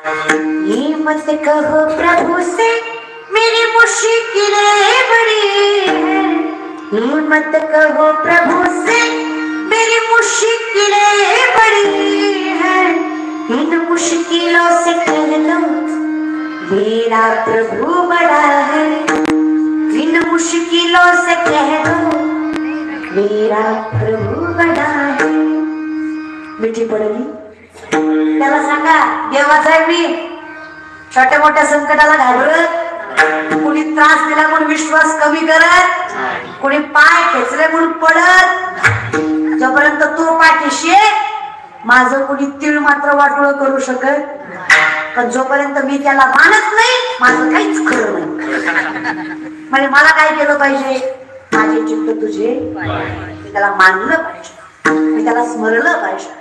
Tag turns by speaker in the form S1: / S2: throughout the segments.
S1: ये मत कहो प्रभु से मेरी मुश्किलें बड़ी है, ये मत कहो प्रभु से मेरी मुश्किलें बड़ी है, इन मुश्किलों से कह दो मेरा प्रभु बड़ा है, इन मुश्किलों से कह दो मेरा प्रभु बड़ा है. मिठी पडली त्याला सांगा देवाचा आहे मी, छोट्या मोठ्या संकटाला घाबरत, कोणी त्रास दिला म्हणून विश्वास कमी करत, कोणी पाय खेचले म्हणून पडत, जोपर्यंत तो पाठीशी माझं कोणी तीळ मात्र वाटोळ करू शकत, पण जोपर्यंत मी त्याला मानत नाही माझं काहीच खरं नाही. म्हणजे मला काय केलं पाहिजे, माझे चित्त तुझे, मी त्याला मानलं पाहिजे, मी त्याला स्मरलं पाहिजे.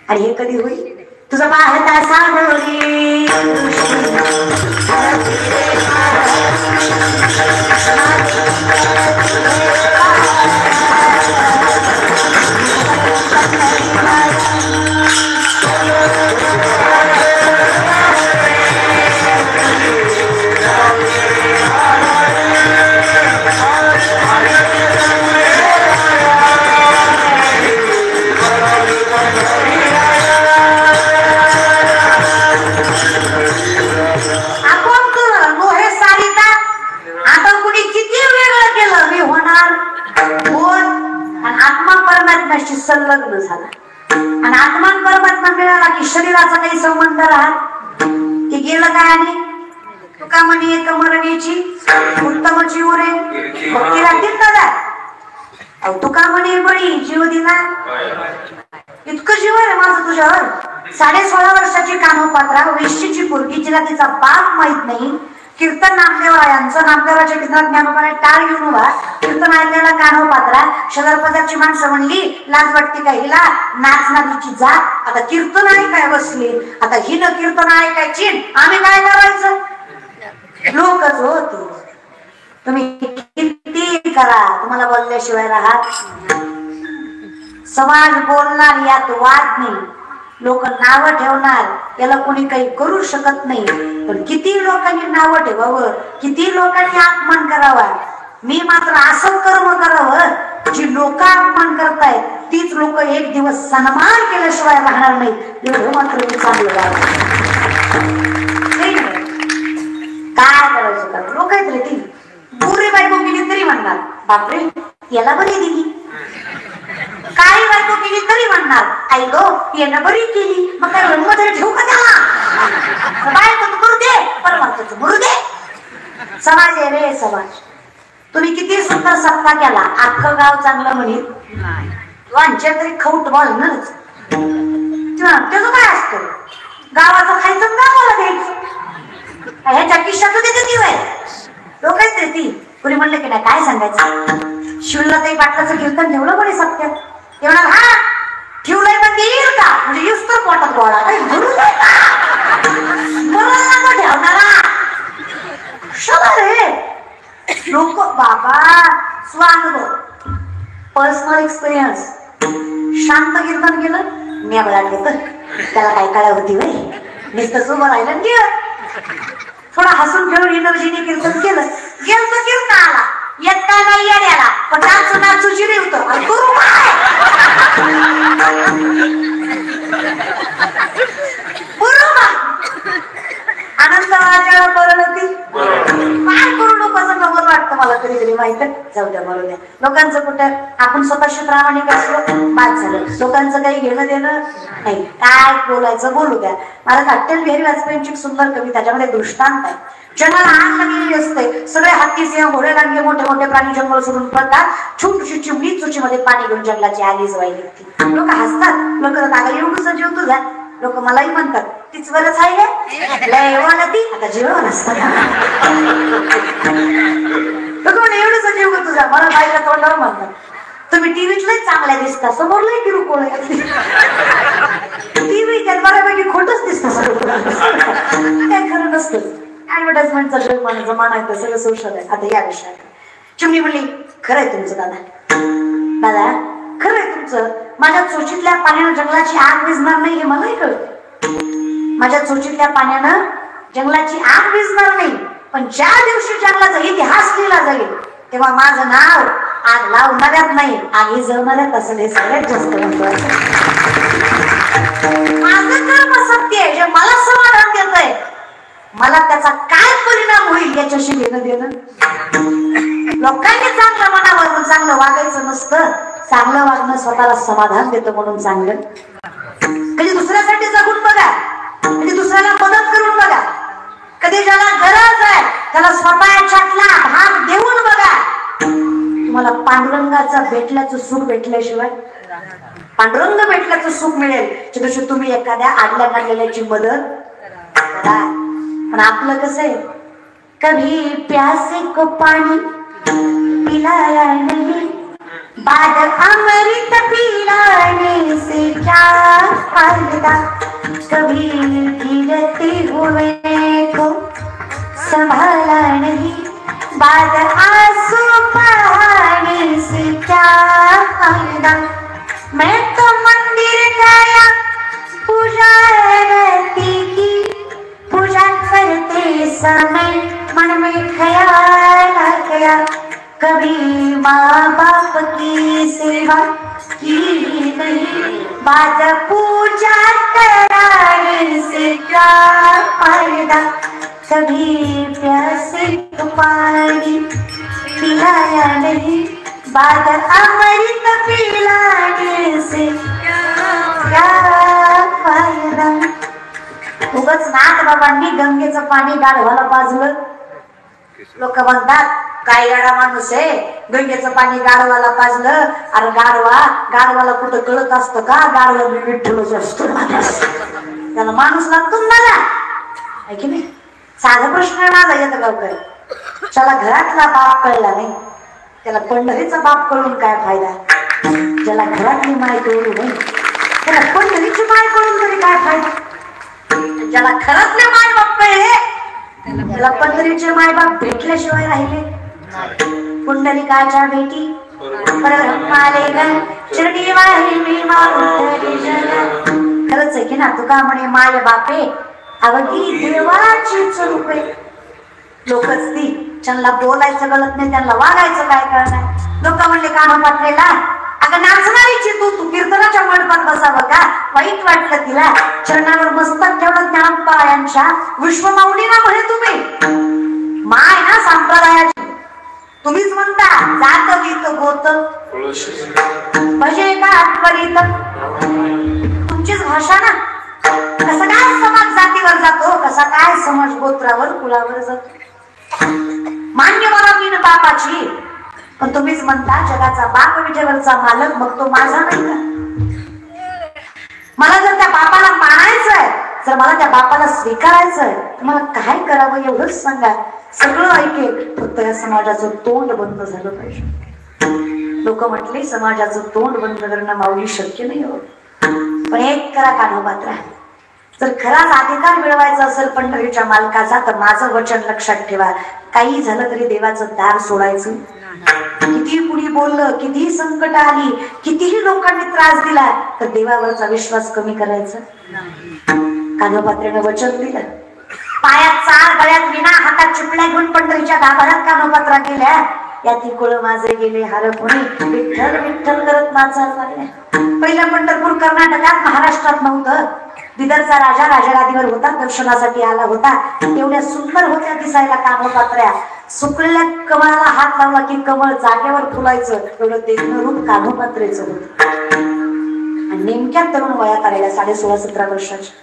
S1: आणि हे कधी होईल, तुझा पाहता सावली संलग्न झाला आणि आत्मा परमात्मा मिळाला की शरीराचा काही संबंध राहत की गेलं काय. आणि तुका म्हणे एक मरणीची उत्तम जीव रे भक्ती राहतील दादा. तुका म्हणे बळी जीव दिला, इतकं जीव आहे माझं तुझ्यावर. 16.5 वर्षाची कानोपात्रा वैश्यची पोरगी, जिला तिचा बाप माहित नाही, कीर्तन नामदेवरायांचं नामदेवाच्या कीर्तनात ज्ञानोबाने टाळ घेऊन उभा, कीर्तन ऐकलेला कानोपात्रा. शेजारपाजारची माणसं म्हणली लाज वाटते का हिला, नाच नादीची जात, आता कीर्तन ऐकाय बसली, आता हिनं कीर्तन ऐकायची, आम्ही काय करायचं. लोकच होतो, तुम्ही किती करा, तुम्हाला बोलल्याशिवाय राहत. समाज बोलणार यात वाद नाही, लोक नाव ठेवणार याला कोणी काही करू शकत नाही, पण किती लोकांनी नाव ठेवावं, किती लोकांनी अपमान करावा. मी मात्र असं कर्म करावं जी लोक अपमान करतायत तीच लोक एक दिवस सन्मान केल्याशिवाय राहणार नाही, एवढं मात्र मी चांगलं काय करायचं का. लोक आहेत रे ती पुरी बायको केली तरी म्हणणार बापरे याला बरी दिली, काही बायको केली तरी म्हणणार आई गो यानं बरी केली, मग काय मध्ये ठेवू का त्याला, बायको तू करू दे परमार्थाचं मरू दे. समाज आहे रे समाज. तुम्ही किती सुंदर सत्ता केला, अख्खं गाव चांगलं म्हणेल, वांच्या तरी खौट बोलणारच. त्याचं काय असतं, गावाचं खायचं गावाला द्यायचं, ह्याच्या किशाचं देते ती वय लोक आहेत रे ती. कुणी म्हणलं की नाही काय सांगायचं, शिवलाताई पाटलाचं कीर्तन ठेवलं म्हणे सत्यात, ते म्हणाल हा ठेवलंय पण ते येईल का, म्हणजे युस्त पोटात गोळा काही भरू नये का, मला नको ठेवणारा रे. लोक बाबा स्वानुभव पर्सनल एक्सपिरियन्स, शांत कीर्तन केलं मेबळा घेत, त्याला काय काय होती वय नुसतं उभं राहिलं गेलं, थोडा हसून खेळून एनर्जीने कीर्तन केलं, गेलं तर कीर्तन आला येत काय नाही येण्याला, पण नाचू नाचू जिरे होतं आणि करू काय बरोबर. आनंदाच्या परणती काय करू नको असं नवल वाटतं मला कधी कधी, माहित जाऊ द्या मरू द्या. लोकांचं कुठं, आपण स्वतःशी प्रामाणिक असलो बाद झालं, लोकांचं काही घेणं देणं नाही, काय बोलायचं बोलू द्या. मला अटल बिहारी वाजपेयींची सुंदर कविता, त्याच्यामध्ये दृष्टांत आहे. जंगलाला आग लागलेली असते, सगळे हत्ती सिंह घोडे लांडगे मोठे मोठे प्राणी जंगल सोडून पडतात, छोटीशी चिमणी चुचीमध्ये पाणी घेऊन जंगलाची आगी जवायला लागते. लोक हसतात, लोक जागा एवढं जीव तुझा, लोक मलाही म्हणतात तीच बरंच आहे लय ती आता जेवण असतात. एवढंच जीव तुझा, मला बायका तोंडावर म्हणतात तुम्ही टीव्हीतलंच चांगल्या दिसता, समोर लय किरकोळ टीव्ही त्यात बऱ्यापैकी खोटच दिसतं, सगळं काय खरं नसतं. ऍडव्हर्टाइजमेंटचा जग म्हणायचं म्हणायचं सगळं सोशल आहे. आता या विषयात चिमणी म्हणली खरंय तुमचं दादा, दादा खरंय तुमचं, माझ्या चोचीतल्या पाण्यानं जंगलाची आग विझणार नाही हे मलाही कळतं. माझ्या चोचीतल्या पाण्यानं जंगलाची आग विझणार नाही, पण ज्या दिवशी जंगलाचा इतिहास लिहिला जाईल तेव्हा माझं नाव आग लावणाऱ्यात नाही, आगी जळणाऱ्यात असेल. हे सगळ्यात जास्त महत्वाचं. माझं कर्म सत्य आहे, जे मला समाधान देत आहे, मला त्याचा काय परिणाम होईल याच्याशी घेणं देणं. लोकांनी चांगलं मनावरून चांगलं वागायचं नसतं, चांगलं वागणं स्वतःला समाधान देतं म्हणून चांगलं. कधी दुसऱ्यासाठी जगून बघा, कधी दुसऱ्याला मदत करून बघा, कधी ज्याला गरज आहे त्याला स्वतःच्यातला भाग देऊन बघा. तुम्हाला पांडुरंगाचा भेटल्याचं सुख भेटल्याशिवाय, पांडुरंग भेटल्याचं सुख मिळेल त्या दिवशी तुम्ही एखाद्या आडल्या काढलेल्याची मदत करा. पण आपलं कसं आहे, कभी प्यासे को पानी पिलाया नहीं, बाद अमृत पिलाने से क्या फायदा, कभी गिरते हुए को संभाला नहीं, बाद आंसू बहाने से क्या फायदा. मैं तो मंदिर गया पूजा की, पूजा करते समय मन में ख्याल आ गया, कभी माँ बाप की सेवा की नहीं, बाद पूजा कराने से क्या फायदा, कभी प्यासे को पानी पिलाया नहीं, बाद अमृत पिलाने से क्या फायदा. उगाच नाथ बाबांनी गंगेचं पाणी गाढवाला पाजलं. लोक म्हणतात काय गाडा माणूस आहे, गंगेचं पाणी गाढवाला पाजलं. अरे गाढवाला कुठं कळत असतं का, गाढवा विठ्ठलच असतो माणूस, त्याला माणूस लागतो ना, आहे की नाही. साधा प्रश्न माझा येतं लवकर, त्याला घरातला बाप कळला नाही त्याला पंढरीचा बाप कळून काय फायदा. ज्याला घरातली माय कळू नाही त्याला पंढरीची माय कळून तरी काय फायदा. ज्याला घरातले माय बाप कळले त्याला पंढरीचे माय बाप भेटल्याशिवाय राहिले. पुंडलिकाच्या भेटी परब्रह्माले गण चरणी वाहिनी माऊली जन. खरंच आहे की ना, तुका म्हणे माय बापे अवघी देवाचीच रूपे. लोकच ती, त्यांना बोलायचं कळत नाही, त्यांना वागायचं काय कळणार. लोक म्हणले कानोपात्रेला, अगं नाचणारीची तू कीर्तनाच्या मंडपात बसावं का, वाईट वाटलं तिला. चरणावर मस्तक ठेवलं ज्ञानपायांच्या विश्वमाऊलीना म्हणे तुम्ही माय ना संप्रदायाची. तुम्हीच म्हणता जात गीत गोत भजे का आठवरीत, तुमचीच भाषा ना. कसं काय समाज जातीवर जातो, कसा काय समाज गोत्रावर कुलावर जातो. मान्य मला मीन बापाची, पण तुम्हीच म्हणता जगाचा बाप विजेवरचा मालक, मग तो माझा नाही का. मला जर त्या बापाला मानायचंय, जर मला त्या बापाला स्वीकारायचंय, तर मला काय करावं एवढंच सांगा. सगळं ऐकेल, फक्त या समाजाचं तोंड बंद झालं पाहिजे. लोक म्हटले समाजाचं तोंड बंद करणं माऊली शक्य नाही होत, पण एक करा कानोपात्रा, जर खराच अधिकार मिळवायचा असेल पंढरीच्या मालकाचा, तर माझं वचन लक्षात ठेवा, काही झालं तरी देवाचं दार सोडायचं. किती कुणी बोललं, कितीही संकट आली, कितीही लोकांनी त्रास दिला, तर देवावरचा विश्वास कमी करायचा. कानोपात्रेनं वचन दिलं. पायात चाळ, गळ्यात विना, हातात चिपल्या घेऊन पंढरीच्या गाभाऱ्यात कानोपात्रा गेल्या. याती कुळ माझे गेले हार कोणी, विठ्ठल विठ्ठल करत नाचायला लागल्या. पहिलं पंढरपूर कर्नाटकात, महाराष्ट्रात नव्हतं. बिदरचा राजा राजगादीवर होता, दर्शनासाठी आला होता. एवढ्या सुंदर होत्या दिसायला कानोपात्र्या. सुकलेल्या कमळाला हात लावला की कमळ जागेवर फुलायचं, एवढं देखणं रूप कानोपात्रेचं होतं. आणि नेमक्या तरुण वयात आलेल्या 16-17 वर्षाच्या,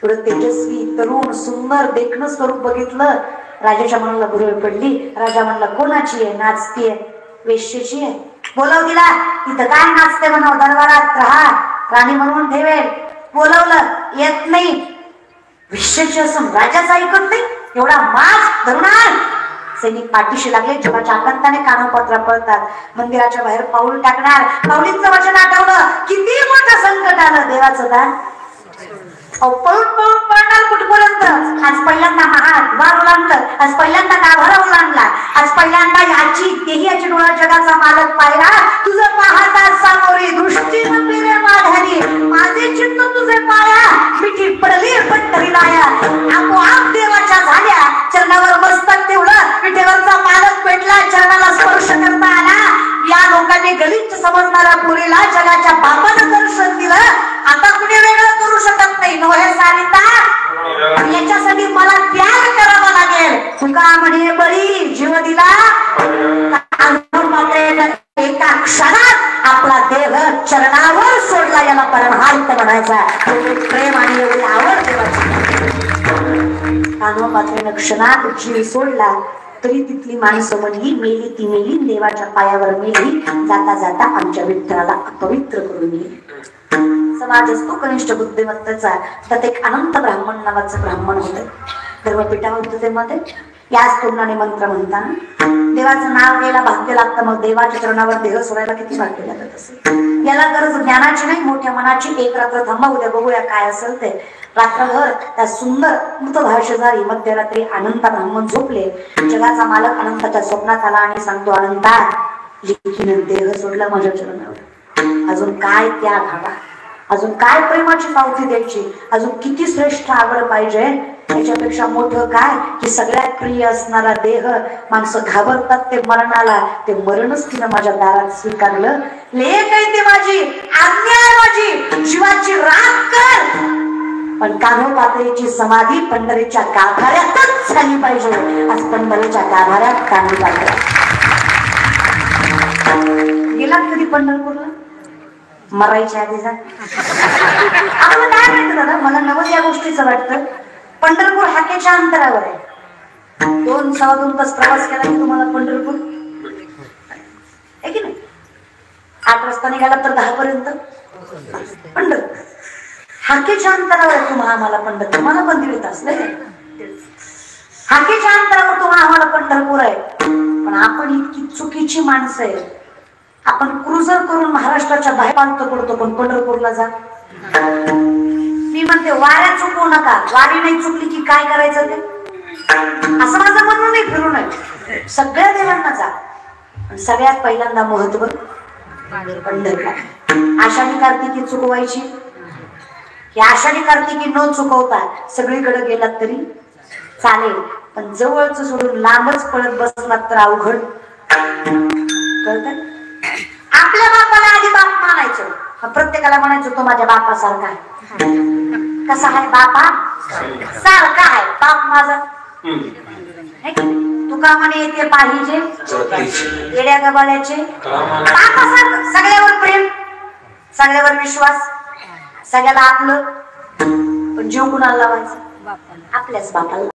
S1: एवढं तेजस्वी तरुण सुंदर देखणं स्वरूप बघितलं. राजाच्या मनाला भुरळ पडली. राजा म्हणला कोणाची आहे, नाचतीये, वेश्येची आहे. बोलव तिला. इथं काय नाचते म्हणाव, दरबारात राहा, राणी म्हणून ठेवेल. बोलवलं, येत नाही. वेश्येची असून राजाचं ऐकत नाही, एवढा माज धरुणार. सैनिक पाठीशी लागले. जेव्हाच्या आकांताने कानोपात्रा पळतात, मंदिराच्या बाहेर पाऊल टाकणार. माऊलींचं वचन आठवलं, किती मोठं संकट आलं, देवाचं दान. पळून पळून पळणार कुठपर्यंत, आज पहिल्यांदा महाद्वार ओलांडलं, आज पहिल्यांदा गाभारा ओलांडला, आज पहिल्यांदा याची देहियाची डोळा जगाचा मालक पाहिला. तुझं पाहता सामोरी दृष्टी नव्हे रे माधारी, माझे चित्त तुझे पाया, मिठी पडली पंढरी लाया. आपोआप देवाच्या झाल्या, चरणावर मस्तक ठेवलं, विठेवरचा मालक भेटला, चरणाला स्पर्श करता आला. या लोकांनी गलिच्छ समजणाऱ्या पुरीला जगाच्या बापानं दर्शन दिलं. आता कुणी वेगळं करू शकत नाही. नोहे सारिता, याच्यासाठी मला त्याग करावा लागेल. तुका म्हणे बळी जीव दिला, एका क्षणात आपला देह चरणावर सोडला. याला परमहंस म्हणायचा. प्रेम आणि एवढी आवड देवाची. कान्होपात्रेनं क्षणात जीव सोडला तरी तिथली माणसं म्हणली मेली ती मेली, देवाच्या पायावर मेली, जाता जाता आमच्या विठ्ठलाला अपवित्र करून गेली. समाज असतो कनिष्ठ बुद्धिमत्तेचा. त्यात एक अनंत ब्राह्मण नावाचं ब्राह्मण होते. धर्मपीठा होते ते मध्ये याच तोंडाने मंत्र म्हणताना देवाचं नाव घ्यायला भाग्य लागतं. मग देवाच्या चरणावर देह सोडायला किती भाग्य लागत असेल. याला गरज ज्ञानाची नाही, मोठ्या मनाची. एक रात्र थांबा, उद्या बघूया काय असेल ते. रात्रभर त्या सुंदर मृतभाव शेजारी मध्यरात्री अनंत ब्राह्मण झोपले. जगाचा मालक अनंताच्या स्वप्नात आला आणि सांगतो, अनंता लेकीनं देह सोडला माझ्या चरणावर. अजून काय त्याग हवा, अजून काय प्रेमाची पावती द्यायची, अजून किती श्रेष्ठ आवड पाहिजे. त्याच्यापेक्षा मोठं काय की सगळ्यात प्रिय असणारा देह. माणसं घाबरतात ते मरणाला, ते मरणच तिनं माझ्या दारात स्वीकारलं. लेक आहे ती माझी, आज्ञा आहे माझी, जीवाची राख कर. पण कान्होपात्रेची समाधी पंढरीच्या गाभाऱ्यातच झाली पाहिजे. आज पंढरीच्या गाभाऱ्यात कान्होपात्रे गेला. कधी पंढरपूरला मरायच्या आधी जा. आपल्याला काय माहिती दादा, मला नवं या गोष्टीचं वाटतं. पंढरपूर हाकेच्या अंतरावर आहे. 2-2.25 तास प्रवास केला की तुम्हाला पंढरपूर आहे की नाही. 8 वाजता निघाला तर 10 पर्यंत पंढरपूर. हाकेच्या अंतरावर आहे. तुम्हाला आम्हाला पंढरपूर, मला पण 1.5 तास नाही. हाकेच्या अंतरावर तुम्हाला आम्हाला पंढरपूर आहे. पण आपण इतकी चुकीची माणसं आहे. आपण क्रुझर करून महाराष्ट्राच्या बाहेर पालतो पडतो, पण पंढरपूरला जा. मी म्हणते वाऱ्या चुकवू नका. वारी नाही चुकली की काय करायचं ते, असं माझं म्हणणं नाही. फिरू नये, सगळ्या देवांना जा. सगळ्यात पहिल्यांदा महत्व पंढरपूर. आषाढी कार्तिकी चुकवायची की आषाढी कार्तिकी न चुकवता सगळीकडे गेलात तरी चालेल. पण जवळच सोडून लांबच पळत बसलात तर अवघड. कळत. आपल्या बापाला आधी बाप मानायचं. प्रत्येकाला म्हणायचं तो माझ्या बापासारखा आहे. कसा आहे बापा सारखा आहे बाप माझा. तुका म्हणे येते पाहिजे येड्या गबाळ्याचे बापासारखं. सगळ्यावर प्रेम, सगळ्यावर विश्वास, सगळ्याला आपलं. पण जीव कुणाला लावायचा? आपल्याच बापाला.